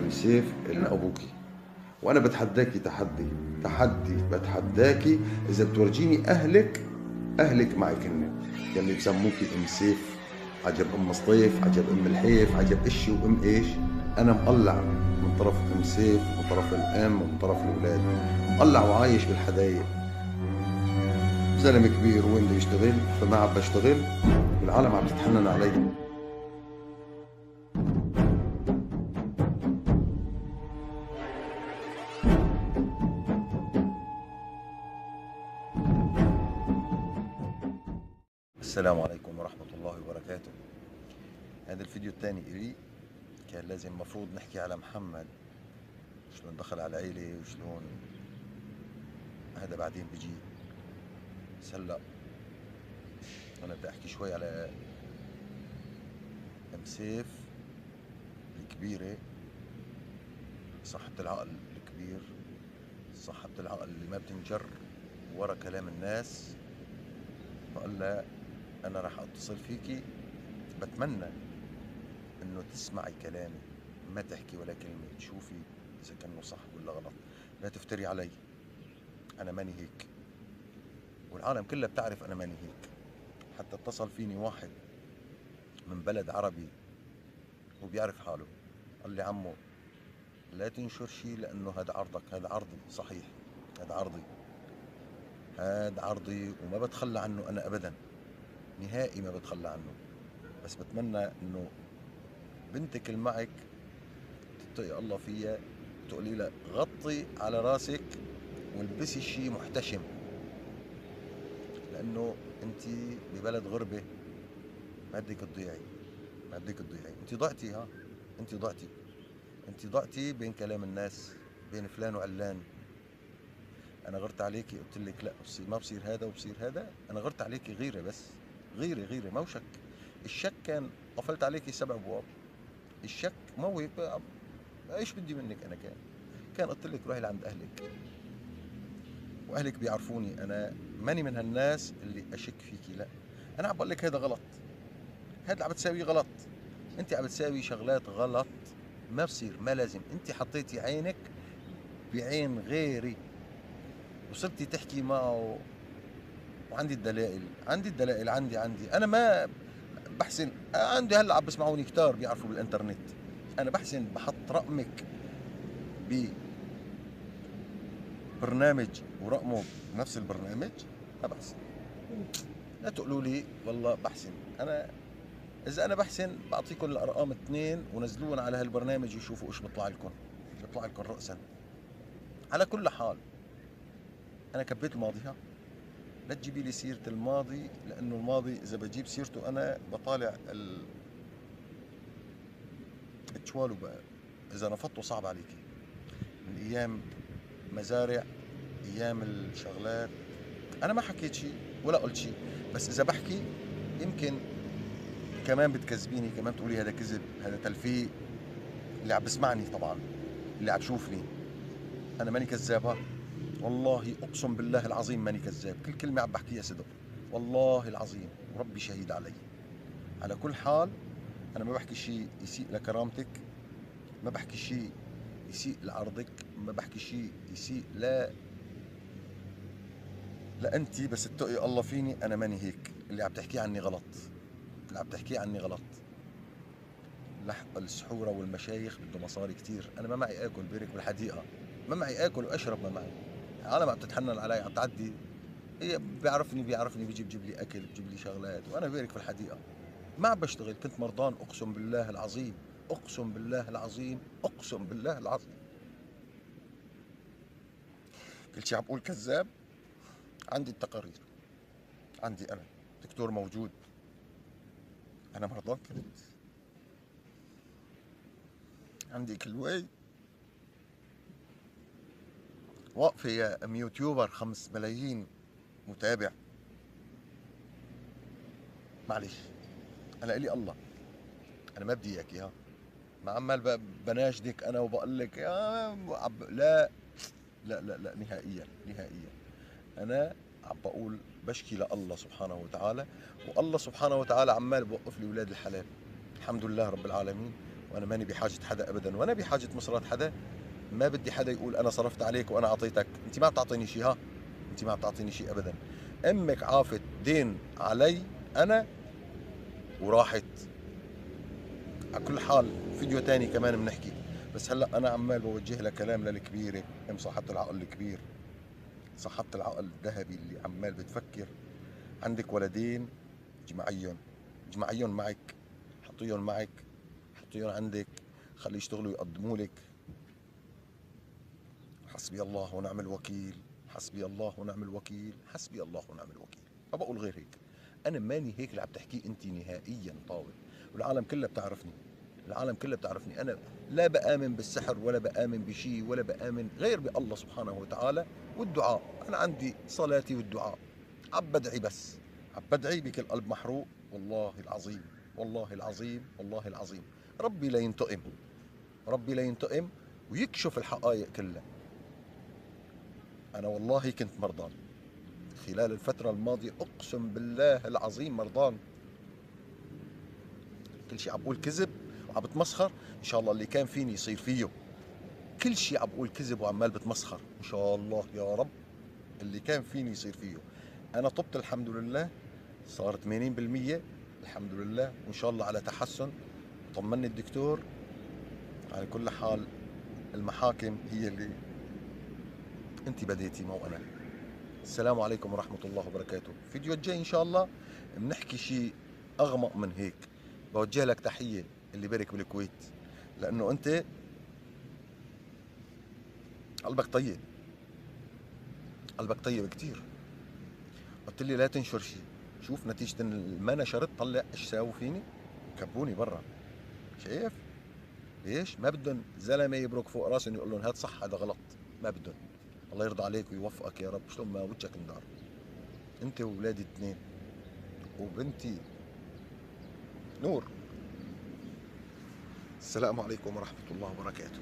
من سيف لأبوكي، وأنا بتحداكي تحدي بتحداكي إذا بتورجيني أهلك معك هن يلي بسموكي أم سيف، عجب أم سطيف، عجب أم الحيف، عجب إشي وأم إيش. أنا مقلع من طرف أم سيف ومن طرف الأم ومن طرف الأولاد، مقلع وعايش بالحدايق، زلمة كبير وين بده يشتغل، فما عم بشتغل والعالم عم تتحنن علي. السلام عليكم ورحمة الله وبركاته. هذا الفيديو الثاني إلي كان لازم مفروض نحكي على محمد، شلون دخل على العيلة وشلون هذا بعدين بيجي. بس هلا أنا بدي أحكي شوي على أم سيف الكبيرة، صاحبة العقل الكبير، صاحبة العقل اللي ما بتنجر ورا كلام الناس. فقال لها أنا راح أتصل فيكي، بتمنى إنه تسمعي كلامي، ما تحكي ولا كلمة، تشوفي إذا كانه صح ولا غلط، لا تفتري علي، أنا ماني هيك، والعالم كلها بتعرف أنا ماني هيك. حتى اتصل فيني واحد من بلد عربي وبيعرف حاله، قال لي عمو لا تنشر شيء لأنه هذا عرضك، هذا عرضي صحيح، هذا عرضي، هذا عرضي وما بتخلى عنه أنا أبدا، نهائي ما بتخلى عنه. بس بتمنى إنه بنتك اللي معك تتقي الله فيها، تقولي له غطي على راسك والبسي شيء محتشم، لأنه أنت ببلد غربة، ما بدك تضيعي، ما بدك تضيعي، أنت ضعتي، ها أنت ضعتي، أنت ضعتي بين كلام الناس، بين فلان وعلان. أنا غرت عليكي قلت لك لا ما بصير هذا وبصير هذا، أنا غرت عليكي غيرة، بس غيرة غيرة ما شك. الشك كان قفلت عليكي 7 أبواب، الشك موت. ايش بدي منك؟ انا كان قلت لك روحي لعند اهلك، واهلك بيعرفوني، انا ماني من هالناس اللي اشك فيكي، لا، انا عم بقول لك هذا غلط، هذا اللي عم بتساويه غلط، انت عم بتساوي شغلات غلط، ما بصير، ما لازم. انت حطيتي عينك بعين غيري وصرتي تحكي معه، وعندي الدلائل، عندي الدلائل، عندي انا ما بحسن، عندي هلا عم بسمعوني كتار بيعرفوا بالانترنت، انا بحسن بحط رقمك ببرنامج ورقمه بنفس البرنامج، ما بحسن. لا تقولوا لي والله بحسن، انا اذا انا بحسن بعطيكم الارقام اثنين ونزلوهم على هالبرنامج يشوفوا ايش بيطلع لكم، بيطلع لكم راسا. على كل حال انا كبيت الماضي، ها، لا تجيبي لي سيره الماضي، لانه الماضي اذا بجيب سيرته انا بطالع التشوال اذا نفضته صعب عليكي، من ايام مزارع، ايام الشغلات. انا ما حكيت شيء ولا قلت شيء، بس اذا بحكي يمكن كمان بتكذبيني، كمان بتقولي هذا كذب، هذا تلفيق. اللي عم بسمعني طبعا، اللي عم بشوفني، انا ماني كذاب، ها، والله اقسم بالله العظيم ماني كذاب، كل كلمه عم بحكيها صدق، والله العظيم وربي شهيد علي. على كل حال انا ما بحكي شيء يسيء لكرامتك، ما بحكي شيء يسيء لعرضك، ما بحكي شيء يسيء لا انت، بس اتقي الله فيني، انا ماني هيك. اللي عم تحكيه عني غلط، اللي عم تحكيه عني غلط. السحورة والمشايخ بده مصاري كتير، أنا ما معي آكل بيرك بالحديقة، ما معي آكل وأشرب، ما معي. العالم عم تتحنن علي، عم تعدي، هي بيعرفني بيجي بجيب لي أكل، بجيب لي شغلات، وأنا بيرك في الحديقة ما عم بشتغل، كنت مرضان، أقسم بالله العظيم، أقسم بالله العظيم، أقسم بالله العظيم. كل شيء عم بقول كذاب، عندي التقارير، عندي أنا دكتور موجود، أنا مرضان كنت، عندي كل واي واقفة يا أم يوتيوبر 5 ملايين متابع، معلش، انا الي الله، انا ما بدي اياك، ها، ما عمال بناشدك انا وبقول لك لا لا نهائيا نهائيا. انا عم بقول بشكي لله سبحانه وتعالى، والله سبحانه وتعالى عمال بوقف لي اولاد الحلال، الحمد لله رب العالمين، وانا ماني بحاجه حدا ابدا، وانا بحاجه مصرات حدا. ما بدي حدا يقول انا صرفت عليك وانا اعطيتك. انت ما بتعطيني شيء، ها، انت ما بتعطيني شيء ابدا. امك عافت دين علي انا وراحت. على كل حال فيديو تاني كمان بنحكي. بس هلا انا عمال بوجه لك كلام للكبيره، ام صاحبة العقل الكبير، صاحبة العقل الذهبي اللي عمال بتفكر. عندك ولدين، اجمعيهم، اجمعيهم معك، حطيهم معك، حطيهم عندك، خلي يشتغلوا يقدموا لك. حسبي الله ونعم الوكيل، حسبي الله ونعم الوكيل، حسبي الله ونعم الوكيل. ما بقول غير هيك. انا ماني هيك اللي عم تحكيه انت نهائيا طاول. والعالم كلها بتعرفني، العالم كلها بتعرفني. انا لا بآمن بالسحر ولا بآمن بشيء ولا بآمن غير بالله سبحانه وتعالى والدعاء. انا عندي صلاتي والدعاء، عم بدعي بس، عم بدعي بكل قلب محروق. والله العظيم، والله العظيم، والله العظيم، ربي لا ينتقم، ربي لا ينتقم ويكشف الحقائق كلها. أنا والله كنت مرضان خلال الفترة الماضية، أقسم بالله العظيم مرضان. كل شيء عم بقول كذب وعم بتمسخر. إن شاء الله اللي كان فيني يصير فيه. كل شيء عم بقول كذب وعمال بتمسخر. إن شاء الله يا رب اللي كان فيني يصير فيه. أنا طبت الحمد لله، صار 80%، الحمد لله، وإن شاء الله على تحسن. طمني الدكتور. على كل حال المحاكم هي اللي انت بديتي، مو انا. السلام عليكم ورحمة الله وبركاته. الفيديو الجاي إن شاء الله بنحكي شيء أغمق من هيك. بوجه لك تحية اللي بارك بالكويت، لأنه أنت قلبك طيب، قلبك طيب كتير. قلت لي لا تنشر شيء، شوف نتيجة ما نشرت طلع إيش ساووا فيني، كبوني برا. شايف ليش ما بدهم زلمة يبرك فوق راسهم يقول لهم هذا صح هذا غلط؟ ما بدهم. الله يرضى عليك ويوفقك يا رب. شلون ما وجهك ندار، أنت وولادي الاثنين وبنتي نور. السلام عليكم ورحمة الله وبركاته.